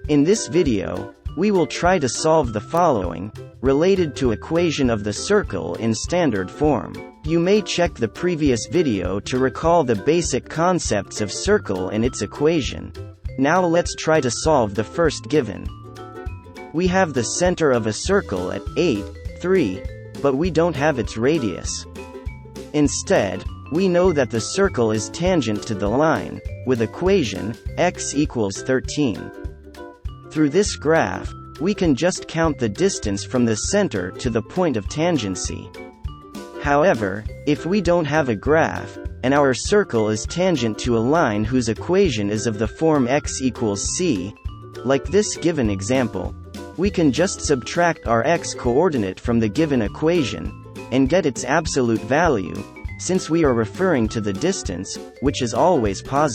In this video, we will try to solve the following, related to equation of the circle in standard form. You may check the previous video to recall the basic concepts of circle and its equation. Now let's try to solve the first given. We have the center of a circle at 8, 3, but we don't have its radius. Instead, we know that the circle is tangent to the line, with equation, x equals 13. Through this graph, we can just count the distance from the center to the point of tangency. However, if we don't have a graph, and our circle is tangent to a line whose equation is of the form x equals c, like this given example, we can just subtract our x-coordinate from the given equation, and get its absolute value, since we are referring to the distance, which is always positive.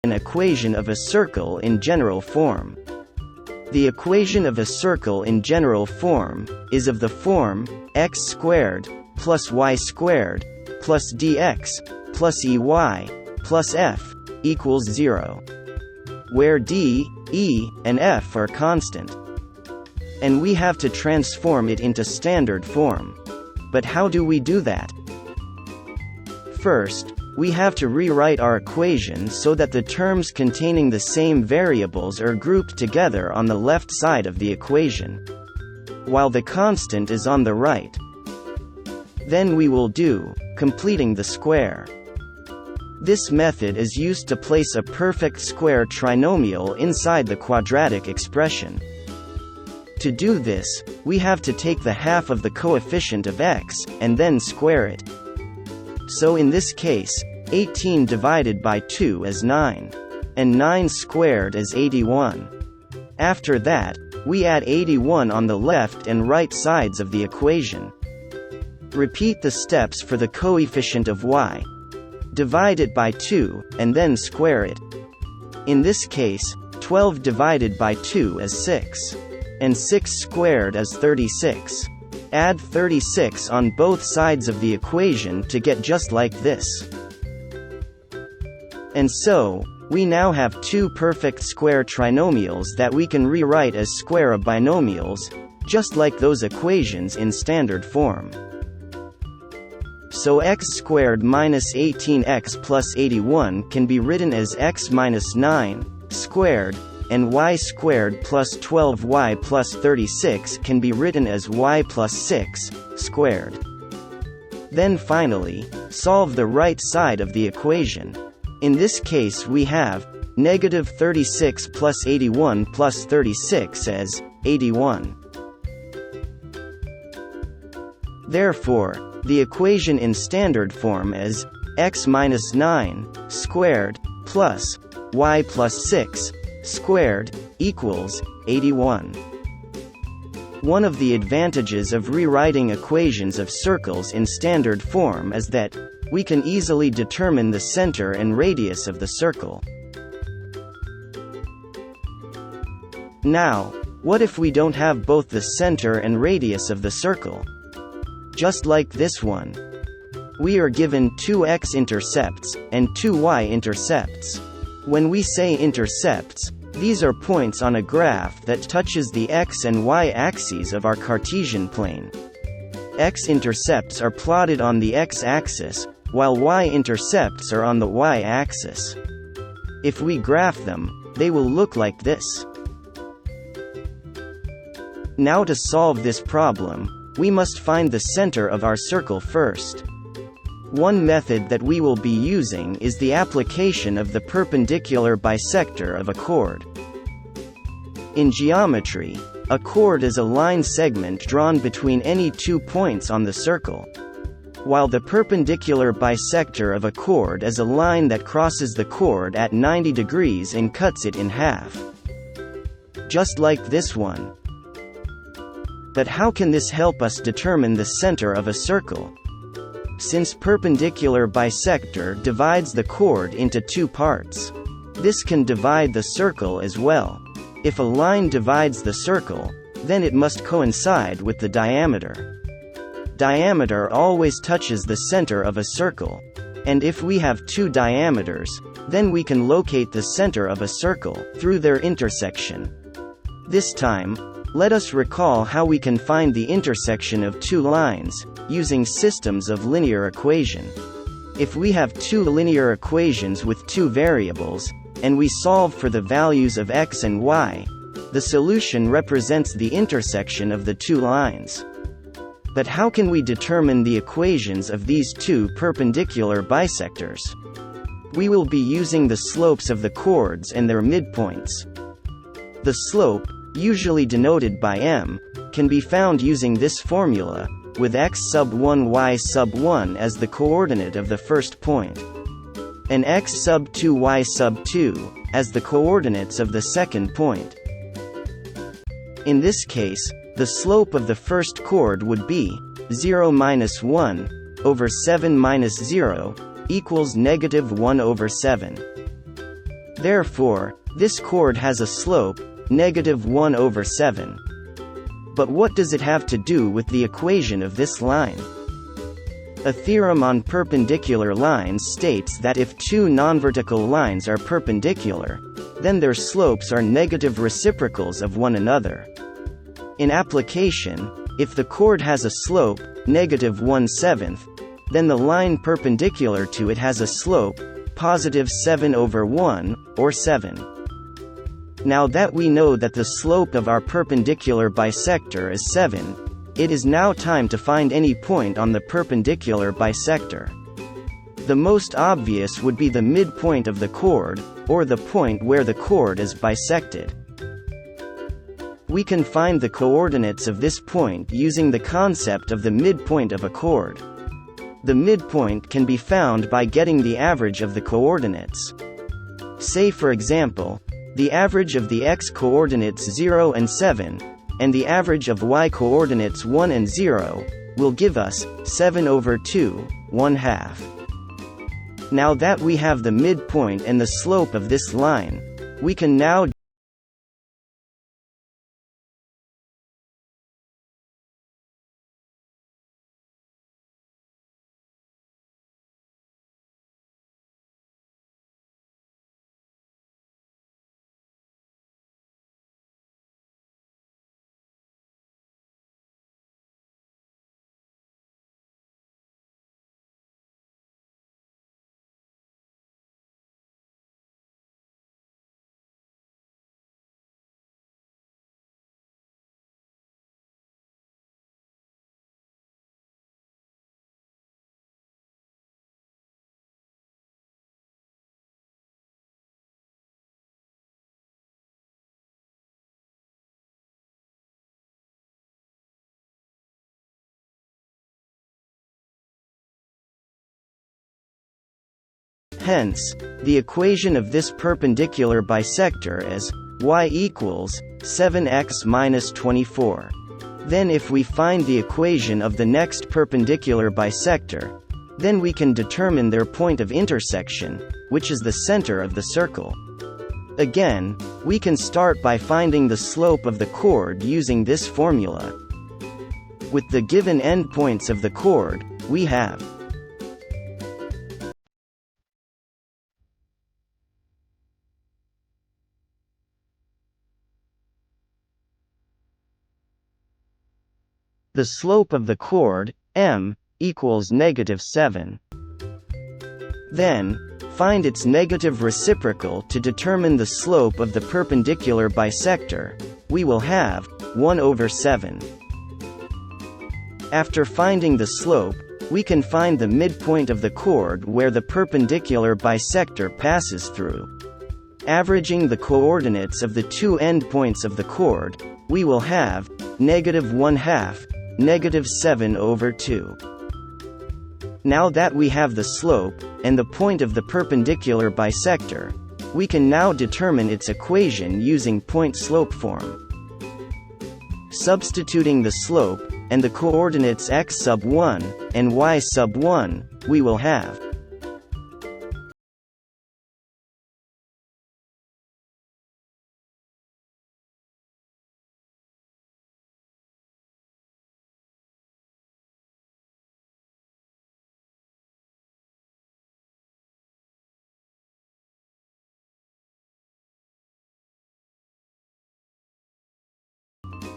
An equation of a circle in general form. The equation of a circle in general form is of the form x squared plus y squared plus dx plus ey plus f equals 0, where d, e, and f are constant. And we have to transform it into standard form. But how do we do that? First, we have to rewrite our equation so that the terms containing the same variables are grouped together on the left side of the equation, while the constant is on the right. Then we will do completing the square. This method is used to place a perfect square trinomial inside the quadratic expression. To do this, we have to take the half of the coefficient of x, and then square it. So in this case, 18 divided by 2 is 9. And 9 squared is 81. After that, we add 81 on the left and right sides of the equation. Repeat the steps for the coefficient of y. Divide it by 2, and then square it. In this case, 12 divided by 2 is 6. And 6 squared is 36. Add 36 on both sides of the equation to get just like this. And so, we now have two perfect square trinomials that we can rewrite as square of binomials, just like those equations in standard form. So x squared minus 18x plus 81 can be written as x minus 9 squared, and y squared plus 12y plus 36 can be written as y plus 6 squared. Then finally, solve the right side of the equation. In this case we have negative 36 plus 81 plus 36 as 81. Therefore, the equation in standard form is x minus 9 squared plus y plus 6 squared equals 81. One of the advantages of rewriting equations of circles in standard form is that we can easily determine the center and radius of the circle. Now, what if we don't have both the center and radius of the circle? Just like this one. We are given two x-intercepts and two y-intercepts. When we say intercepts, these are points on a graph that touches the x and y axes of our Cartesian plane. X-intercepts are plotted on the x-axis, while y-intercepts are on the y-axis. If we graph them, they will look like this. Now to solve this problem, we must find the center of our circle first. One method that we will be using is the application of the perpendicular bisector of a chord. In geometry, a chord is a line segment drawn between any 2 points on the circle, while the perpendicular bisector of a chord is a line that crosses the chord at 90 degrees and cuts it in half. Just like this one. But how can this help us determine the center of a circle? Since perpendicular bisector divides the chord into 2 parts, this can divide the circle as well. If a line divides the circle, then it must coincide with the diameter. Diameter always touches the center of a circle, and if we have 2 diameters, then we can locate the center of a circle through their intersection. This time, let us recall how we can find the intersection of 2 lines, using systems of linear equation. If we have 2 linear equations with 2 variables, and we solve for the values of x and y, the solution represents the intersection of the 2 lines. But how can we determine the equations of these 2 perpendicular bisectors? We will be using the slopes of the chords and their midpoints. The slope, usually denoted by m, can be found using this formula, with x sub 1 y sub 1 as the coordinate of the first point, and x sub 2 y sub 2 as the coordinates of the second point. In this case, the slope of the first chord would be 0 minus 1 over 7 minus 0 equals negative 1 over 7. Therefore, this chord has a slope negative 1 over 7. But what does it have to do with the equation of this line? A theorem on perpendicular lines states that if 2 nonvertical lines are perpendicular, then their slopes are negative reciprocals of one another. In application, if the chord has a slope, negative 1/7, then the line perpendicular to it has a slope, positive 7 over 1, or 7. Now that we know that the slope of our perpendicular bisector is 7, it is now time to find any point on the perpendicular bisector. The most obvious would be the midpoint of the chord, or the point where the chord is bisected. We can find the coordinates of this point using the concept of the midpoint of a chord. The midpoint can be found by getting the average of the coordinates. Say for example, the average of the x-coordinates 0 and 7, and the average of y-coordinates 1 and 0, will give us 7 over 2, 1/2. Now that we have the midpoint and the slope of this line, we can now Hence, the equation of this perpendicular bisector is y equals 7x minus 24. Then if we find the equation of the next perpendicular bisector, then we can determine their point of intersection, which is the center of the circle. Again, we can start by finding the slope of the chord using this formula. With the given endpoints of the chord, we have the slope of the chord, m, equals negative 7. Then, find its negative reciprocal to determine the slope of the perpendicular bisector. We will have 1/7. After finding the slope, we can find the midpoint of the chord where the perpendicular bisector passes through. Averaging the coordinates of the two endpoints of the chord, we will have -1/2, -7/2. Now that we have the slope, and the point of the perpendicular bisector, we can now determine its equation using point-slope form. Substituting the slope, and the coordinates x1, and y1, we will have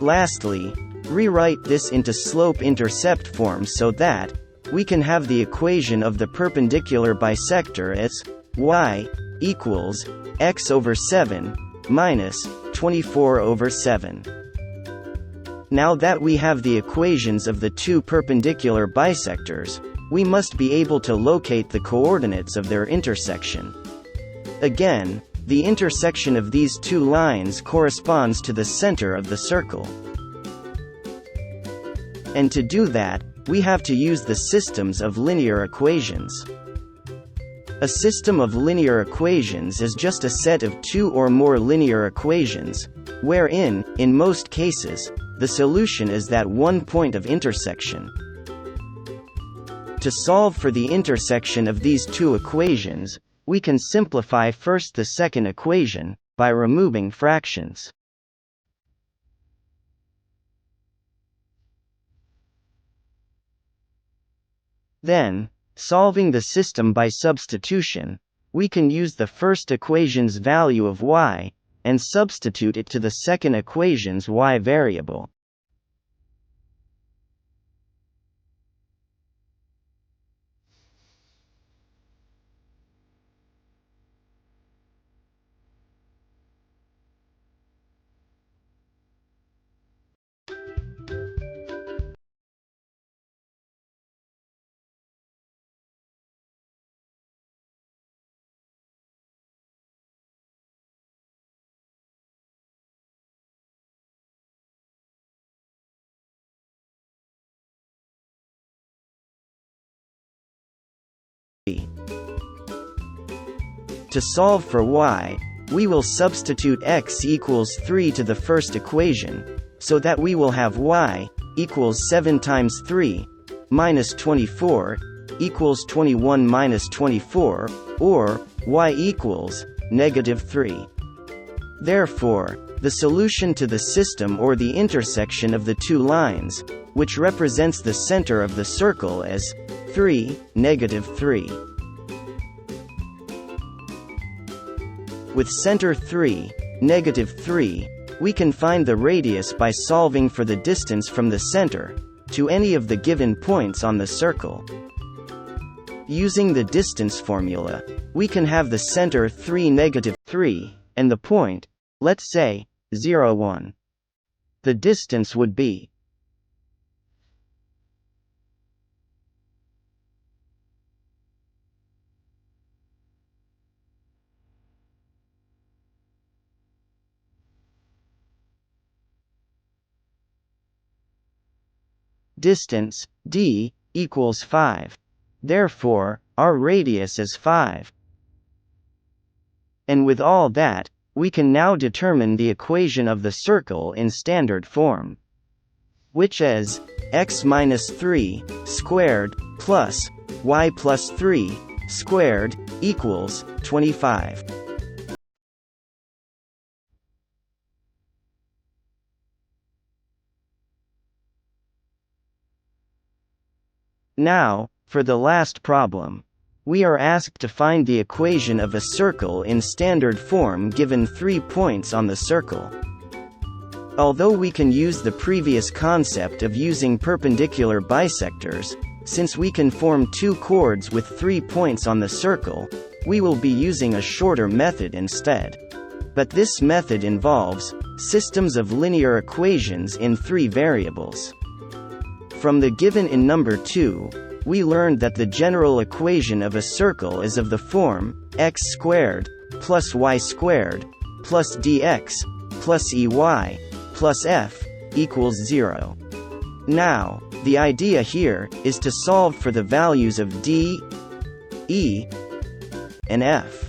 Lastly, rewrite this into slope-intercept form so that we can have the equation of the perpendicular bisector as y equals x/7 minus 24/7. Now that we have the equations of the two perpendicular bisectors, we must be able to locate the coordinates of their intersection. Again, the intersection of these two lines corresponds to the center of the circle. And to do that, we have to use the systems of linear equations. A system of linear equations is just a set of two or more linear equations, wherein, in most cases, the solution is that one point of intersection. To solve for the intersection of these two equations, we can simplify first the second equation, by removing fractions. Then, solving the system by substitution, we can use the first equation's value of y, and substitute it to the second equation's y variable. To solve for y, we will substitute x equals 3 to the first equation, so that we will have y equals 7 times 3 minus 24 equals 21 minus 24, or y equals -3. Therefore, the solution to the system or the intersection of the two lines, which represents the center of the circle as 3, -3. With center 3, -3, we can find the radius by solving for the distance from the center to any of the given points on the circle. Using the distance formula, we can have the center 3, -3, and the point, let's say, 0, 1. The distance would be distance, d, equals 5. Therefore, our radius is 5. And with all that, we can now determine the equation of the circle in standard form, which is x minus 3 squared plus y plus 3 squared equals 25. Now, for the last problem. We are asked to find the equation of a circle in standard form given 3 points on the circle. Although we can use the previous concept of using perpendicular bisectors, since we can form two chords with 3 points on the circle, we will be using a shorter method instead. But this method involves systems of linear equations in 3 variables. From the given in number 2, we learned that the general equation of a circle is of the form x squared plus y squared plus dx plus ey plus f equals 0. Now, the idea here is to solve for the values of d, e, and f.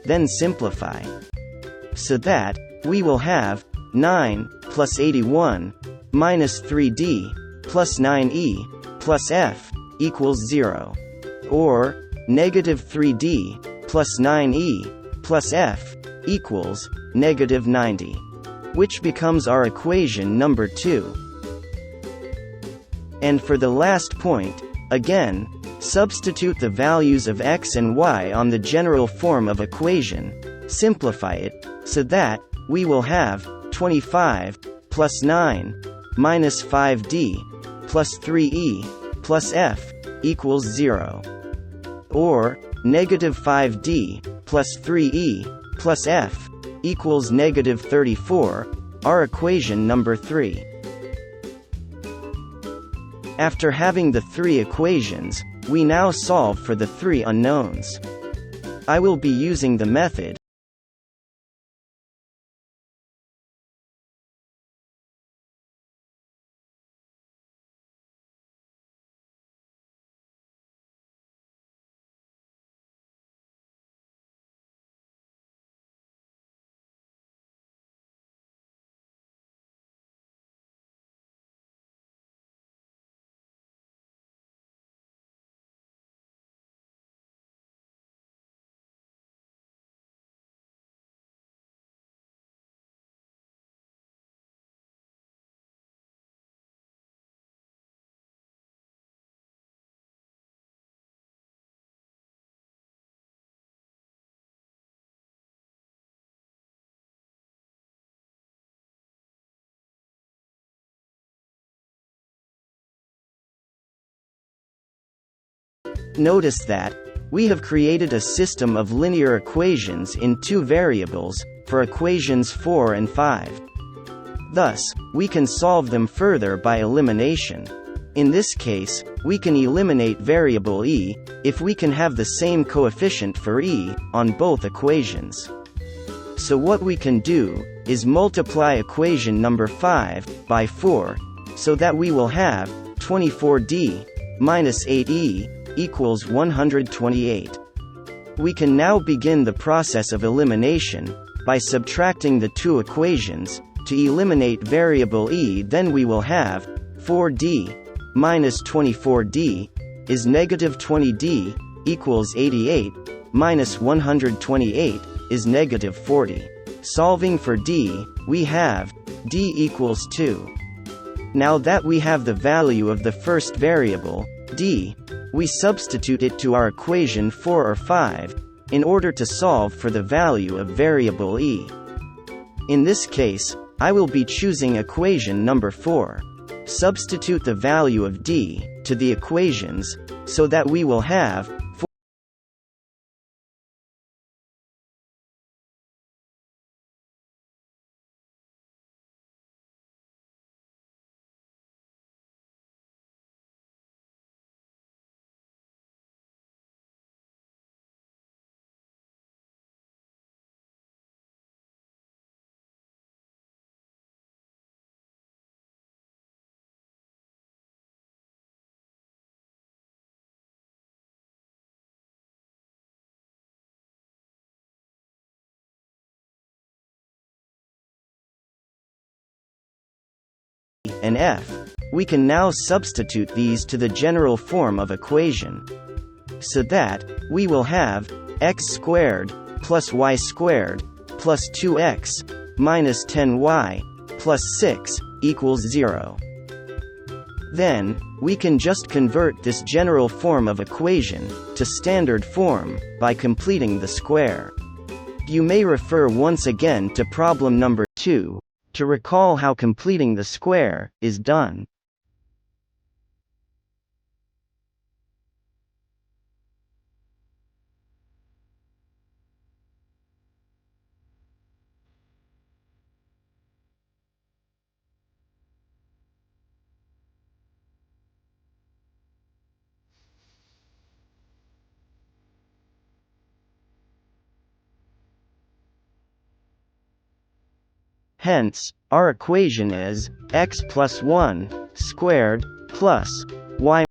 Then simplify. So that, we will have 9 plus 81 minus 3d plus 9e plus f equals 0. Or, negative 3d plus 9e plus f equals negative 90. Which becomes our equation number 2. And for the last point, again, substitute the values of x and y on the general form of equation, simplify it, so that, we will have 25 plus 9 minus 5d plus 3e plus f equals 0. Or, negative 5d plus 3e plus f equals negative 34, our equation number 3. After having the 3 equations, we now solve for the 3 unknowns. I will be using the method Notice that, we have created a system of linear equations in 2 variables, for equations 4 and 5. Thus, we can solve them further by elimination. In this case, we can eliminate variable e, if we can have the same coefficient for e, on both equations. So what we can do, is multiply equation number 5, by 4, so that we will have 24d minus 8e equals 128. We can now begin the process of elimination, by subtracting the 2 equations, to eliminate variable e. Then we will have 4d minus 24d is negative 20d equals 88 minus 128 is negative 40. Solving for d, we have d equals 2. Now that we have the value of the first variable, d, we substitute it to our equation 4 or 5, in order to solve for the value of variable e. In this case, I will be choosing equation number 4. Substitute the value of d, to the equations, so that we will have and f, we can now substitute these to the general form of equation. So that, we will have x squared plus y squared plus 2x minus 10y plus 6 equals 0. Then, we can just convert this general form of equation to standard form by completing the square. You may refer once again to problem number 2 to recall how completing the square is done. Hence, our equation is x plus 1 squared plus y